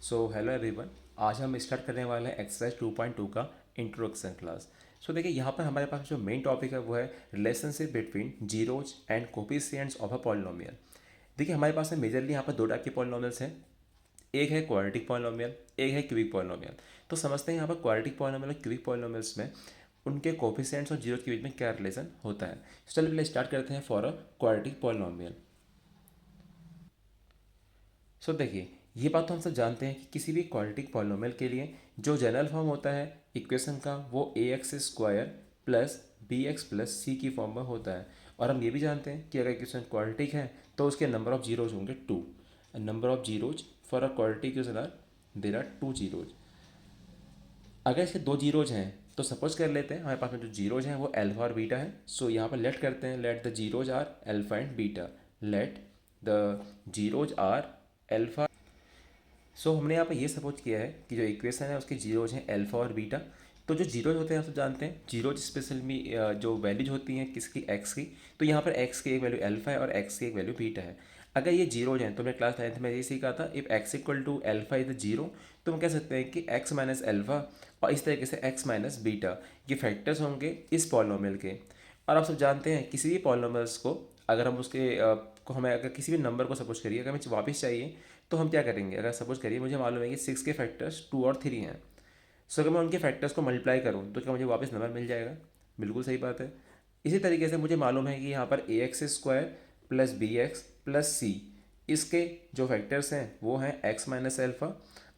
Hello everyone. आज हम start करने वाले हैं एक्सरसाइज 2.2 का इंट्रोडक्शन क्लास। देखिए यहाँ पर हमारे पास जो मेन टॉपिक है वो है relationship between zeros and coefficients of a polynomial. देखिए हमारे पास में मेजरली यहाँ पर दो टाइप के पॉलिनोमियल्स हैं। एक है क्वाड्रेटिक पॉलिनोमियल, एक है क्यूबिक पॉलिनोमियल। तो समझते हैं यहाँ पर क्वाड्रेटिक पॉलिनोमियल और क्यूबिक पॉलिनोमियल्स में उनके कोफिशिएंट्स और जीरोज के बीच में क्या रिलेशन होता है। चलिए पहले स्टार्ट करते हैं फॉर अ क्वाड्रेटिक पॉलिनोमियल। देखिए ये बात तो हम सब जानते हैं कि किसी भी क्वाड्रेटिक पॉलिनोमियल के लिए जो जनरल फॉर्म होता है इक्वेशन का वो a x square plus b x plus c की फॉर्म में होता है। और हम ये भी जानते हैं कि अगर इक्वेशन क्वाड्रेटिक है तो उसके नंबर ऑफ जीरोज होंगे two. Number of zeros for a quadratic equation are there are two zeros. अगर इसके दो जीरोज हैं तो सपोज कर लेते हैं हमारे पास में जो जीरोज हैं वो अल्फा और बीटा है। यहाँ पर लेट करते हैं, let the zeros are alpha and beta. Let the zeros are alpha. हमने यहाँ पे ये सपोज किया है कि जो इक्वेशन है उसके जीरोज हैं अल्फा और बीटा। तो जो जीरोज होते हैं आप सब जानते हैं, जीरोज स्पेशल में जो वैल्यूज होती हैं किसकी, एक्स की। तो यहाँ पर एक्स की एक वैल्यू अल्फा है और एक्स की एक वैल्यू बीटा है। अगर ये जीरोज हैं तो हमने क्लास 9th में ये सीखा था, if x equal to alpha is the zero, तो हम कह सकते हैं कि एक्स माइनस अल्फा और इस तरीके से एक्स माइनस बीटा ये फैक्टर्स होंगे इस पॉलिनोमियल के। और आप सब जानते हैं किसी भी पॉलिनोमियल्स को अगर हम उसके को हमें अगर किसी भी नंबर को सपोज करिए अगर हमें वापस चाहिए तो हम क्या करेंगे। अगर सपोज करिए मुझे मालूम है कि 6 के फैक्टर्स 2 और 3 हैं। अगर मैं उनके फैक्टर्स को मल्टीप्लाई करूँ तो क्या मुझे वापस नंबर मिल जाएगा? बिल्कुल सही बात है। इसी तरीके से मुझे मालूम है कि यहाँ पर a x square plus b x plus c, इसके जो फैक्टर्स हैं वो हैं एक्स माइनस एल्फा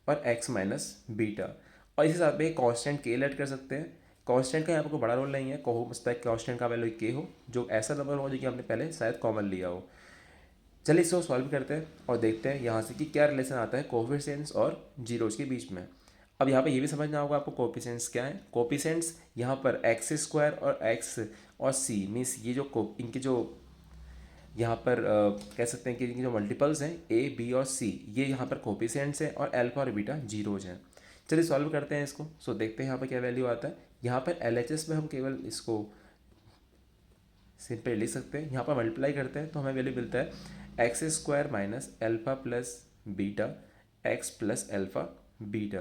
और एक्स माइनस बीटा। और इसी साथ में एक कॉन्स्टेंट के लेट कर सकते हैं। कॉन्स्टेंट का यहाँ पर कोई बड़ा रोल नहीं है, को हो सकता है कॉन्स्टेंट का वैल्यू के हो जो ऐसा नंबर हो जो कि हमने पहले शायद कॉमन लिया हो। चलिए इसको सॉल्व करते हैं और देखते हैं यहाँ से कि क्या रिलेशन आता है कोफिशिएंट्स और जीरोज के बीच में। अब यहाँ पे ये भी समझना होगा आपको कोफिशिएंट्स क्या है। कोफिशिएंट्स यहाँ पर एक्स स्क्वायर और एक्स और सी मीन्स ये जो इनके जो यहाँ पर कह सकते हैं कि इनके जो मल्टीपल्स हैं ए बी और सी ये यहाँ पर कोफिशिएंट्स हैं और अल्फा और बीटा जीरोज हैं। चलिए सॉल्व करते हैं इसको। देखते हैं यहाँ पर क्या वैल्यू आता है। यहाँ पर एल में हम केवल इसको सिंपल लिख सकते हैं। यहाँ पर मल्टीप्लाई करते हैं तो हमें वैल्यू मिलता है x square minus alpha plus beta x plus alpha beta.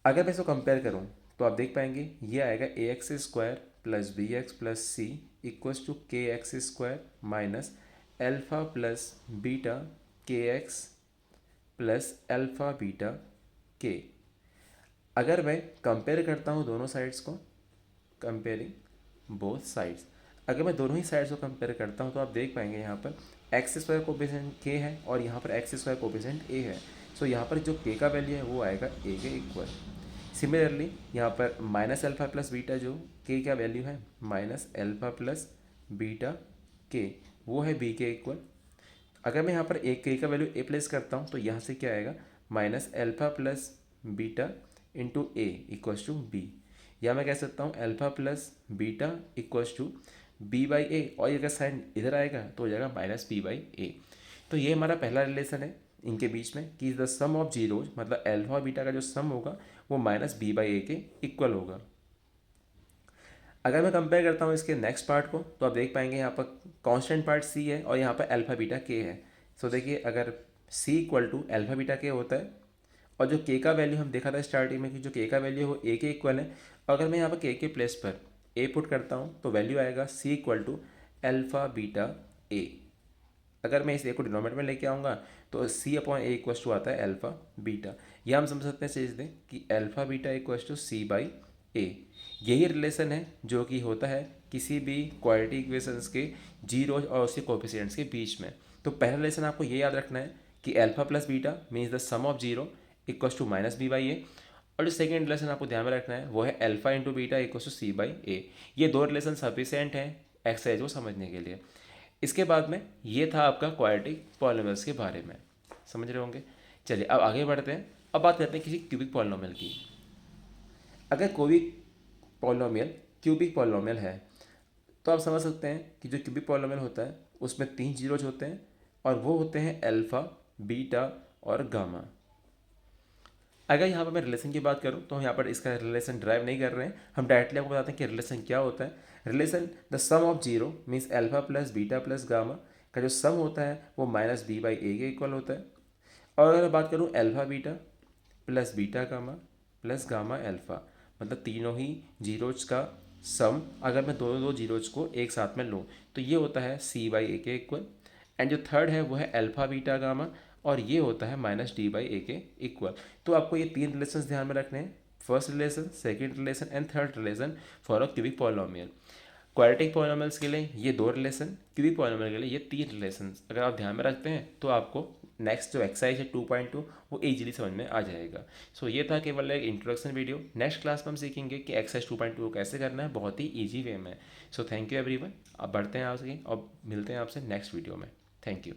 अगर मैं इसको कंपेयर करूँ तो आप देख पाएंगे ये आएगा a x square plus b x plus c equals to k x square minus alpha plus beta k x plus alpha beta k. अगर मैं कंपेयर करता हूँ दोनों साइड्स को, कंपेयरिंग बोथ साइड्स, अगर मैं दोनों ही साइड्स को कंपेयर करता हूँ तो आप देख पाएंगे यहाँ पर एक्स स्क्वायर कोफिशिएंट के है और यहाँ पर एक्स स्क्वायर कोफिशिएंट ए है। यहाँ पर जो के का वैल्यू है वो आएगा ए के इक्वल। सिमिलरली यहाँ पर माइनस अल्फा प्लस बीटा जो के का वैल्यू है माइनस अल्फा प्लस बीटा के वो है बी के इक्वल। अगर मैं यहाँ पर एक के का वैल्यू ए प्लेस करता हूँ तो यहाँ से क्या आएगा minus alpha plus beta into a equals to b, या मैं कह सकता हूँ alpha plus beta equals to b by a, और अगर साइन इधर आएगा तो हो जाएगा माइनस बी बाई ए। तो ये हमारा पहला रिलेशन है इनके बीच में कि द सम ऑफ जीरोज मतलब अल्फा और बीटा का जो सम होगा वो माइनस बी बाई ए के इक्वल होगा। अगर मैं कंपेयर करता हूँ इसके नेक्स्ट पार्ट को तो आप देख पाएंगे यहाँ पर कांस्टेंट पार्ट सी है और यहाँ पर अल्फा बीटा के है। देखिए अगर सी इक्वल टू अल्फा बीटा के होता है और जो के का वैल्यू हम देखा था स्टार्टिंग में कि जो के का वैल्यू है वो ए के इक्वल है। अगर मैं यहाँ पर के प्लेस पर ए पुट करता हूँ तो वैल्यू आएगा c equal to alpha beta a. अगर मैं इस ए को डिनोमिनेटर में लेके आऊँगा तो सी अपॉन ए इक्वस टू आता है अल्फा बीटा। या हम समझ सकते हैं चीज़ दें कि alpha beta equals to c by a. यही रिलेशन है जो कि होता है किसी भी क्वाड्रेटिक इक्वेशंस के जीरोज और उसके कोफिशिएंट्स के बीच में। तो पहला रिलेशन आपको ये याद रखना है कि alpha plus beta means the sum of zero equals to minus b by a. और जो सेकेंड रिलेशन आपको ध्यान में रखना है वो है alpha into beta equals to c by a. ये दो रिलेशन सफिशिएंट हैं एक्सरसाइज को समझने के लिए। इसके बाद में ये था आपका क्वाड्रेटिक पॉलिनोमियल्स के बारे में, समझ रहे होंगे। चलिए अब आगे बढ़ते हैं। अब बात करते हैं किसी क्यूबिक पॉलिनोमियल की। अगर कोई पॉलिनोमियल क्यूबिक पॉलिनोमियल है तो आप समझ सकते हैं कि जो क्यूबिक पॉलिनोमियल होता है उसमें 3 जीरोज होते हैं और वो होते हैं अल्फा बीटा और गामा। अगर यहाँ पर मैं रिलेशन की बात करूँ तो हम यहाँ पर इसका रिलेशन ड्राइव नहीं कर रहे हैं, हम डायरेक्टली आपको बताते हैं कि रिलेशन क्या होता है। Relation the sum of zero means alpha plus beta plus gamma का जो सम होता है वो माइनस बी बाई ए के इक्वल होता है। और अगर मैं बात करूँ alpha beta plus beta gamma plus gamma alpha, मतलब तीनों ही जीरोज का सम, अगर मैं दोनों दो जीरोज को एक साथ में लूँ तो ये होता है सी बाई ए के इक्वल। एंड जो थर्ड है वो है अल्फ़ा बीटा गामा, और ये होता है माइनस डी बाई ए के इक्वल। तो आपको ये तीन रिलेशंस ध्यान में रखने हैं, first relation, second relation and third relation for a cubic polynomial. Quadratic polynomials के लिए ये दो रिलेशन, क्यूबिक पॉलिनोमियल के लिए ये तीन रिलेशन अगर आप ध्यान में रखते हैं तो आपको नेक्स्ट जो एक्सरसाइज है 2.2 वो इजीली समझ में आ जाएगा। सो ये था केवल एक इंट्रोडक्शन वीडियो। नेक्स्ट क्लास में हम सीखेंगे कि एक्सरसाइज 2.2 कैसे करना है बहुत ही ईजी वे में। So thank you everyone. अब बढ़ते हैं आगे और मिलते हैं आपसे नेक्स्ट वीडियो में। Thank you.